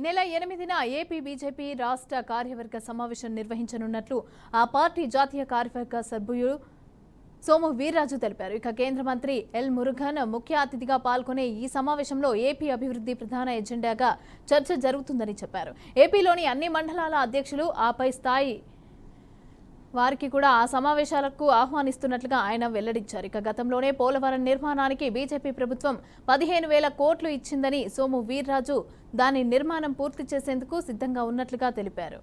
నెల 8న AP BJP రాష్ట్ర కార్యవర్గ సమావేశం నిర్వహించనున్నట్లు ఆ పార్టీ జాతీయ కార్యవర్గ సభ్యులు సోము వీర్రాజు తెలిపారు. ఇక కేంద్ర మంత్రి ఎల్ మురుగన్ ముఖ్య అతిథిగా పాల్గొనే ఈ సమావేశంలో ఏపీ అభివృద్ధి ప్రధాన ఎజెండాగా చర్చ జరుగుతుందని చెప్పారు. ఏపీలోని అన్ని మండలాల అధ్యక్షులు ఆపై స్థాయి వారికి కూడా ఆ సమావేశాలకు ఆహ్వానిస్తున్నట్లుగా ఆయన వెల్లడించారు. ఇక గతంలోనే పోలవరం నిర్మాణానికి బీజేపీ ప్రభుత్వం 15,000 కోట్లు ఇచ్చిందని సోము వీర్రాజు దాని నిర్మాణం పూర్తి చేసేందుకు సిద్ధంగా ఉన్నట్లుగా తెలిపారు.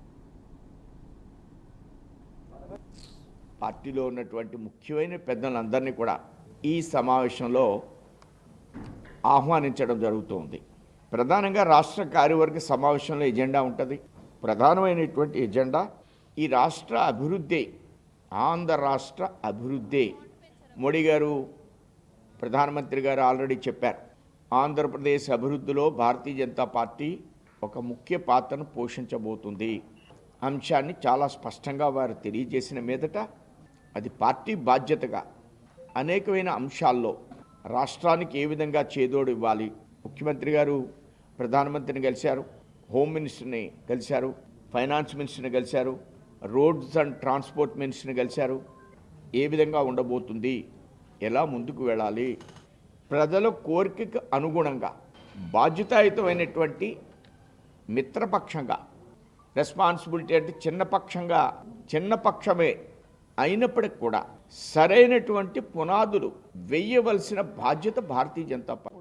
పార్టీలో ఉన్నటువంటి ముఖ్యమైన పెద్దలందరినీ కూడా ఈ సమావేశంలో ఆహ్వానించడం జరుగుతుంది. ప్రధానంగా రాష్ట్ర కార్యవర్గ సమావేశంలో ఎజెండా ఉంటుంది. ప్రధానమైనటువంటి ఎజెండా ఈ రాష్ట్ర అభివృద్ధి, ఆంధ్ర రాష్ట్ర అభివృద్ధి. మోడీ గారు, ప్రధానమంత్రి గారు ఆల్రెడీ చెప్పారు, ఆంధ్రప్రదేశ్ అభివృద్ధిలో భారతీయ జనతా పార్టీ ఒక ముఖ్య పాత్రను పోషించబోతుంది అంశాన్ని చాలా స్పష్టంగా వారు తెలియజేసిన మీదట అది పార్టీ బాధ్యతగా అనేకమైన అంశాల్లో రాష్ట్రానికి ఏ విధంగా చేదోడు ఇవ్వాలి. ముఖ్యమంత్రి గారు ప్రధానమంత్రిని కలిశారు, హోమ్ మినిస్టర్ని కలిశారు, ఫైనాన్స్ మినిస్టర్ని కలిశారు, రోడ్స్ అండ్ ట్రాన్స్పోర్ట్ మినిస్టర్ని కలిశారు. ఏ విధంగా ఉండబోతుంది, ఎలా ముందుకు వెళ్ళాలి, ప్రజల కోరికకు అనుగుణంగా బాధ్యతాయుతమైనటువంటి మిత్రపక్షంగా, రెస్పాన్సిబిలిటీ అంటే చిన్న పక్షమే అయినప్పటికి కూడా సరైనటువంటి పునాదులు వేయవలసిన బాధ్యత భారతీయ జనతా పార్టీ.